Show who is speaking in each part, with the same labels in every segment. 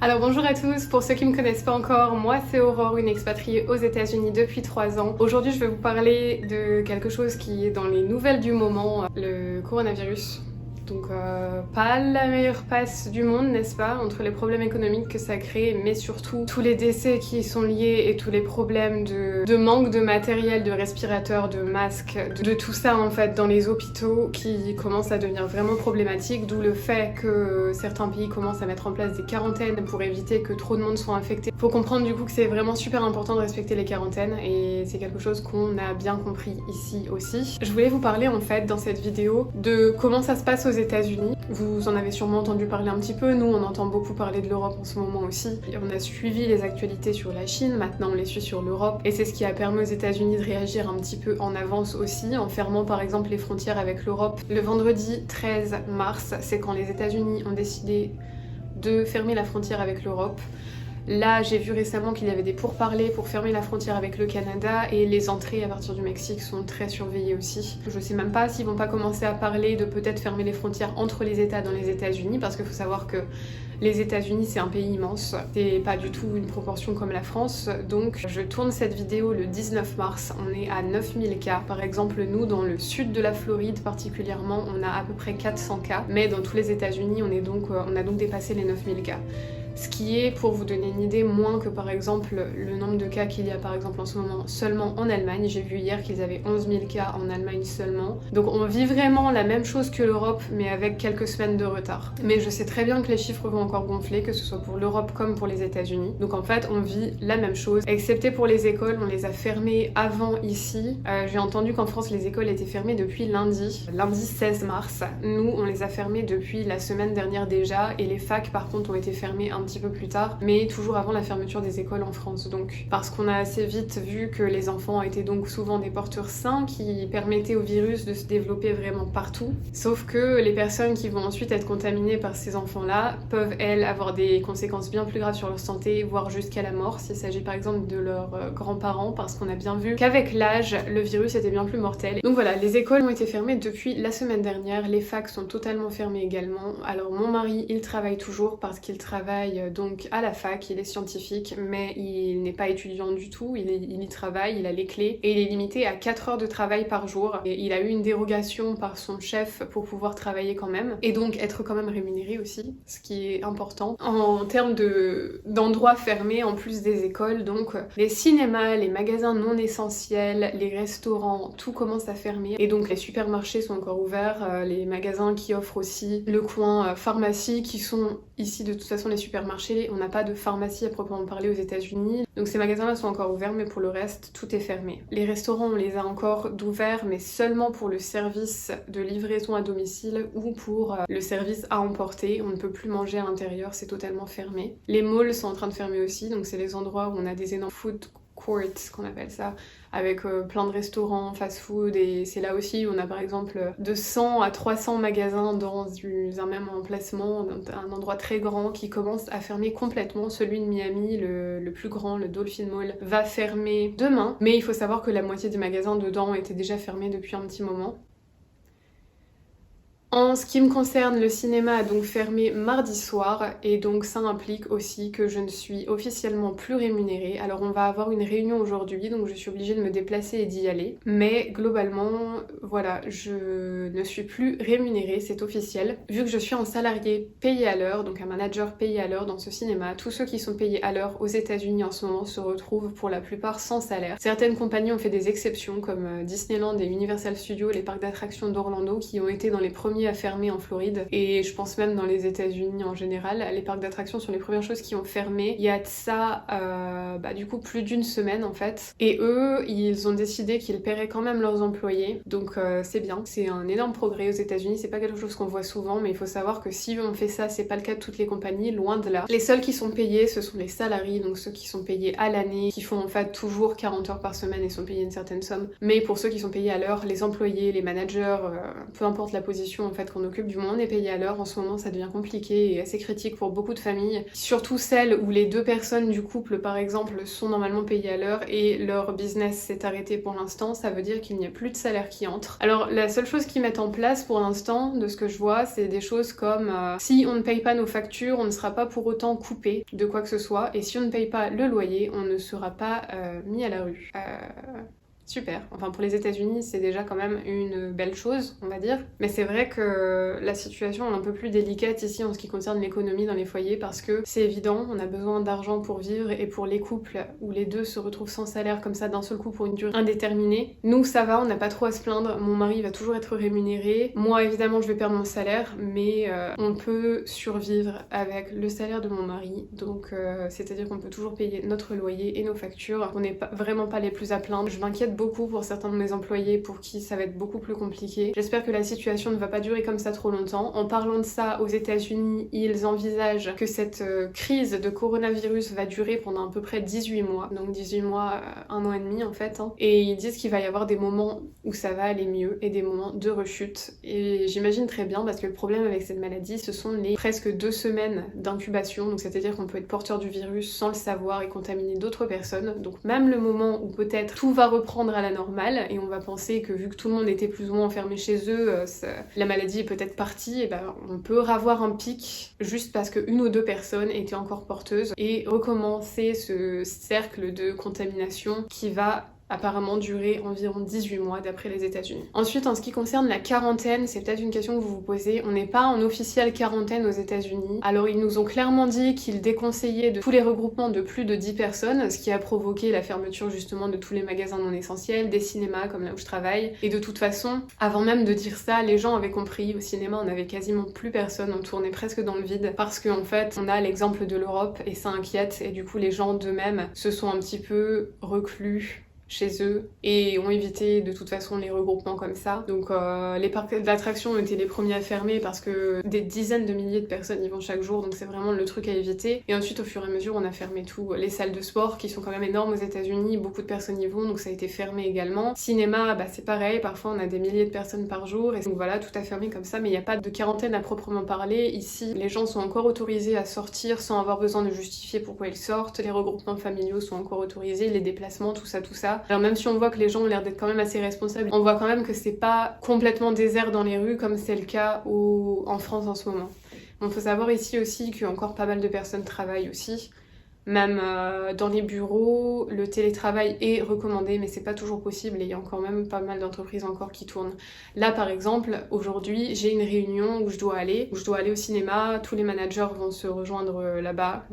Speaker 1: Alors bonjour à tous, pour ceux qui ne me connaissent pas encore, moi c'est Aurore, une expatriée aux États-Unis depuis 3 ans. Aujourd'hui je vais vous parler de quelque chose qui est dans les nouvelles du moment, le coronavirus. Donc pas la meilleure passe du monde, n'est-ce pas, entre les problèmes économiques que ça crée, mais surtout tous les décès qui y sont liés et tous les problèmes de manque de matériel, de respirateurs, de masques, de tout ça en fait dans les hôpitaux qui commencent à devenir vraiment problématiques, d'où le fait que certains pays commencent à mettre en place des quarantaines pour éviter que trop de monde soit infecté. Faut comprendre du coup que c'est vraiment super important de respecter les quarantaines et c'est quelque chose qu'on a bien compris ici aussi. Je voulais vous parler en fait dans cette vidéo de comment ça se passe aux États-Unis. Vous en avez sûrement entendu parler un petit peu, nous on entend beaucoup parler de l'Europe en ce moment aussi. On a suivi les actualités sur la Chine, maintenant on les suit sur l'Europe et c'est ce qui a permis aux États-Unis de réagir un petit peu en avance aussi, en fermant par exemple les frontières avec l'Europe. Le vendredi 13 mars, c'est quand les États-Unis ont décidé de fermer la frontière avec l'Europe. Là, j'ai vu récemment qu'il y avait des pourparlers pour fermer la frontière avec le Canada et les entrées à partir du Mexique sont très surveillées aussi. Je sais même pas s'ils vont pas commencer à parler de peut-être fermer les frontières entre les États dans les États-Unis parce qu'il faut savoir que les États-Unis c'est un pays immense, c'est pas du tout une proportion comme la France, donc je tourne cette vidéo le 19 mars, on est à 9000 cas. Par exemple, nous dans le sud de la Floride particulièrement, on a à peu près 400 cas, mais dans tous les États-Unis on a donc dépassé les 9000 cas. Ce qui est, pour vous donner une idée, moins que par exemple le nombre de cas qu'il y a par exemple en ce moment seulement en Allemagne. J'ai vu hier qu'ils avaient 11 000 cas en Allemagne seulement. Donc on vit vraiment la même chose que l'Europe, mais avec quelques semaines de retard. Mais je sais très bien que les chiffres vont encore gonfler, que ce soit pour l'Europe comme pour les États-Unis. Donc en fait, on vit la même chose, excepté pour les écoles, on les a fermées avant ici. J'ai entendu qu'en France, les écoles étaient fermées depuis lundi 16 mars. Nous, on les a fermées depuis la semaine dernière déjà, et les facs par contre ont été fermées un petit peu plus tard, mais toujours avant la fermeture des écoles en France. Donc parce qu'on a assez vite vu que les enfants étaient donc souvent des porteurs sains qui permettaient au virus de se développer vraiment partout, sauf que les personnes qui vont ensuite être contaminées par ces enfants-là peuvent elles avoir des conséquences bien plus graves sur leur santé, voire jusqu'à la mort s'il s'agit par exemple de leurs grands-parents, parce qu'on a bien vu qu'avec l'âge le virus était bien plus mortel. Donc voilà, les écoles ont été fermées depuis la semaine dernière, les facs sont totalement fermés également. Alors mon mari il travaille toujours parce qu'il travaille donc à la fac, il est scientifique, mais il n'est pas étudiant du tout, il y travaille, il a les clés, et il est limité à 4 heures de travail par jour. Et il a eu une dérogation par son chef pour pouvoir travailler quand même, et donc être quand même rémunéré aussi, ce qui est important. En termes d'endroits fermés, en plus des écoles, donc les cinémas, les magasins non essentiels, les restaurants, tout commence à fermer, et donc les supermarchés sont encore ouverts, les magasins qui offrent aussi le coin pharmacie, qui sont ici de toute façon les supermarchés, on n'a pas de pharmacie à proprement parler aux États-Unis, donc ces magasins-là sont encore ouverts, mais pour le reste, tout est fermé. Les restaurants, on les a encore d'ouverts, mais seulement pour le service de livraison à domicile ou pour le service à emporter. On ne peut plus manger à l'intérieur, c'est totalement fermé. Les malls sont en train de fermer aussi, donc c'est les endroits où on a des énormes food courts, qu'on appelle ça, avec plein de restaurants, fast-food, et c'est là aussi où on a par exemple de 100 à 300 magasins dans un même emplacement, un endroit très grand qui commence à fermer complètement. Celui de Miami, le plus grand, le Dolphin Mall, va fermer demain, mais il faut savoir que la moitié des magasins dedans étaient déjà fermés depuis un petit moment. En ce qui me concerne, le cinéma a donc fermé mardi soir et donc ça implique aussi que je ne suis officiellement plus rémunérée. Alors on va avoir une réunion aujourd'hui, donc je suis obligée de me déplacer et d'y aller. Mais globalement, voilà, je ne suis plus rémunérée, c'est officiel. Vu que je suis en salarié payé à l'heure, donc un manager payé à l'heure dans ce cinéma, tous ceux qui sont payés à l'heure aux États-Unis en ce moment se retrouvent pour la plupart sans salaire. Certaines compagnies ont fait des exceptions comme Disneyland et Universal Studios, les parcs d'attractions d'Orlando qui ont été dans les premiers à fermer en Floride, et je pense même dans les États-Unis en général, les parcs d'attractions sont les premières choses qui ont fermé. Il y a de ça du coup plus d'une semaine en fait, et eux ils ont décidé qu'ils paieraient quand même leurs employés, donc c'est bien, c'est un énorme progrès aux États-Unis. C'est pas quelque chose qu'on voit souvent, mais il faut savoir que si on fait ça, c'est pas le cas de toutes les compagnies, loin de là. Les seuls qui sont payés ce sont les salariés, donc ceux qui sont payés à l'année, qui font en fait toujours 40 heures par semaine et sont payés une certaine somme. Mais pour ceux qui sont payés à l'heure, les employés, les managers, peu importe la position en fait qu'on occupe. Du moment où on est payé à l'heure, en ce moment ça devient compliqué et assez critique pour beaucoup de familles, surtout celles où les deux personnes du couple par exemple sont normalement payées à l'heure et leur business s'est arrêté pour l'instant. Ça veut dire qu'il n'y a plus de salaire qui entre. Alors la seule chose qu'ils mettent en place pour l'instant, de ce que je vois, c'est des choses comme si on ne paye pas nos factures, on ne sera pas pour autant coupé de quoi que ce soit, et si on ne paye pas le loyer, on ne sera pas mis à la rue. Super. Enfin, pour les États-Unis, c'est déjà quand même une belle chose, on va dire. Mais c'est vrai que la situation est un peu plus délicate ici en ce qui concerne l'économie dans les foyers parce que c'est évident, on a besoin d'argent pour vivre et pour les couples où les deux se retrouvent sans salaire comme ça d'un seul coup pour une durée indéterminée. Nous, ça va, on n'a pas trop à se plaindre. Mon mari va toujours être rémunéré. Moi, évidemment, je vais perdre mon salaire, mais on peut survivre avec le salaire de mon mari. Donc, c'est-à-dire qu'on peut toujours payer notre loyer et nos factures. On n'est vraiment pas les plus à plaindre. Je m'inquiète beaucoup pour certains de mes employés pour qui ça va être beaucoup plus compliqué. J'espère que la situation ne va pas durer comme ça trop longtemps. En parlant de ça, aux États-Unis, ils envisagent que cette crise de coronavirus va durer pendant à peu près 18 mois. Donc 18 mois, 1 an et demi en fait. Et ils disent qu'il va y avoir des moments où ça va aller mieux et des moments de rechute. Et j'imagine très bien parce que le problème avec cette maladie, ce sont les presque 2 semaines d'incubation. Donc c'est-à-dire qu'on peut être porteur du virus sans le savoir et contaminer d'autres personnes. Donc même le moment où peut-être tout va reprendre à la normale et on va penser que vu que tout le monde était plus ou moins enfermé chez eux, la maladie est peut-être partie, et ben on peut avoir un pic juste parce qu'une ou deux personnes étaient encore porteuses et recommencer ce cercle de contamination qui va apparemment durer environ 18 mois d'après les États-Unis. Ensuite, en ce qui concerne la quarantaine, c'est peut-être une question que vous vous posez. On n'est pas en officielle quarantaine aux États-Unis. Alors ils nous ont clairement dit qu'ils déconseillaient de tous les regroupements de plus de 10 personnes, ce qui a provoqué la fermeture justement de tous les magasins non essentiels, des cinémas comme là où je travaille. Et de toute façon, avant même de dire ça, les gens avaient compris. Au cinéma, on avait quasiment plus personne, on tournait presque dans le vide parce qu'en fait, on a l'exemple de l'Europe et ça inquiète et du coup les gens d'eux-mêmes se sont un petit peu reclus chez eux et ont évité de toute façon les regroupements comme ça. Donc les parcs d'attractions ont été les premiers à fermer parce que des dizaines de milliers de personnes y vont chaque jour, donc c'est vraiment le truc à éviter. Et ensuite au fur et à mesure on a fermé tout. Les salles de sport qui sont quand même énormes aux États-Unis, beaucoup de personnes y vont, donc ça a été fermé également. Cinéma, bah c'est pareil, parfois on a des milliers de personnes par jour et donc voilà, tout a fermé comme ça, mais il n'y a pas de quarantaine à proprement parler. Ici les gens sont encore autorisés à sortir sans avoir besoin de justifier pourquoi ils sortent, les regroupements familiaux sont encore autorisés, les déplacements, tout ça. Alors même si on voit que les gens ont l'air d'être quand même assez responsables, on voit quand même que c'est pas complètement désert dans les rues comme c'est le cas en France en ce moment. Bon, faut savoir ici aussi qu'encore pas mal de personnes travaillent aussi. Même dans les bureaux, le télétravail est recommandé, mais c'est pas toujours possible et il y a encore même pas mal d'entreprises encore qui tournent. Là par exemple, aujourd'hui, j'ai une réunion où je dois aller au cinéma, tous les managers vont se rejoindre là-bas,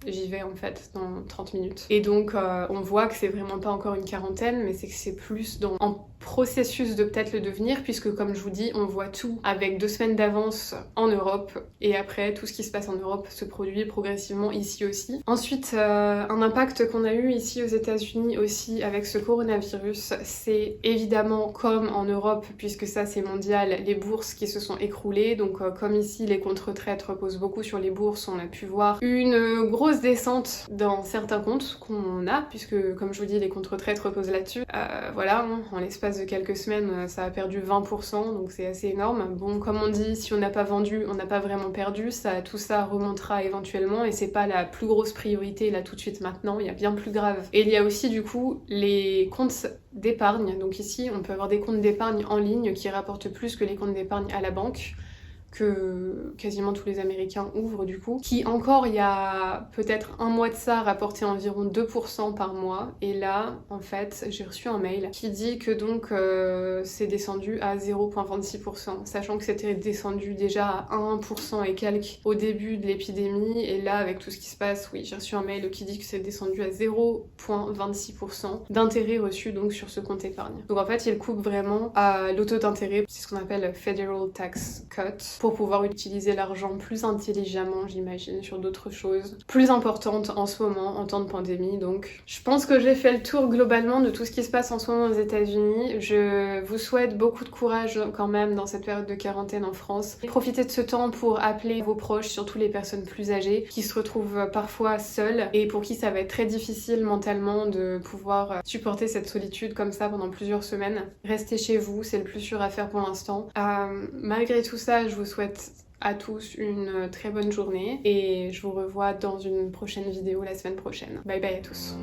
Speaker 1: j'y vais en fait dans 30 minutes. Et donc on voit que c'est vraiment pas encore une quarantaine, mais c'est que c'est plus en processus de peut-être le devenir, puisque comme je vous dis, on voit tout avec 2 semaines d'avance en Europe, et après tout ce qui se passe en Europe se produit progressivement ici aussi. Ensuite, un impact qu'on a eu ici aux États-Unis aussi avec ce coronavirus, c'est évidemment comme en Europe, puisque ça c'est mondial, les bourses qui se sont écroulées. Donc comme ici les comptes retraite reposent beaucoup sur les bourses, on a pu voir une grosse descente dans certains comptes qu'on a, puisque comme je vous dis les comptes retraite reposent là-dessus. Voilà, en l'espace de quelques semaines ça a perdu 20%, donc c'est assez énorme. Bon, comme on dit, si on n'a pas vendu, on n'a pas vraiment perdu, tout ça remontera éventuellement et c'est pas la plus grosse priorité là tout de suite maintenant, il y a bien plus grave. Et il y a aussi du coup les comptes d'épargne, donc ici on peut avoir des comptes d'épargne en ligne qui rapportent plus que les comptes d'épargne à la banque, que quasiment tous les Américains ouvrent du coup, qui encore il y a peut-être un mois de ça rapportait environ 2% par mois, et là en fait j'ai reçu un mail qui dit que donc c'est descendu à 0,26%, sachant que c'était descendu déjà à 1% et quelques au début de l'épidémie, et là avec tout ce qui se passe, oui j'ai reçu un mail qui dit que c'est descendu à 0,26% d'intérêt reçu donc sur ce compte épargne. Donc en fait il coupe vraiment à l'auto d'intérêt, c'est ce qu'on appelle Federal Tax Cut. pour pouvoir utiliser l'argent plus intelligemment, j'imagine, sur d'autres choses plus importantes en ce moment, en temps de pandémie. Donc je pense que j'ai fait le tour globalement de tout ce qui se passe en ce moment aux États-Unis. Je vous souhaite beaucoup de courage quand même dans cette période de quarantaine en France. Profitez de ce temps pour appeler vos proches, surtout les personnes plus âgées qui se retrouvent parfois seules et pour qui ça va être très difficile mentalement de pouvoir supporter cette solitude comme ça pendant plusieurs semaines. Restez chez vous, c'est le plus sûr à faire pour l'instant. Malgré tout ça, je vous souhaite à tous une très bonne journée et je vous revois dans une prochaine vidéo la semaine prochaine. Bye bye à tous.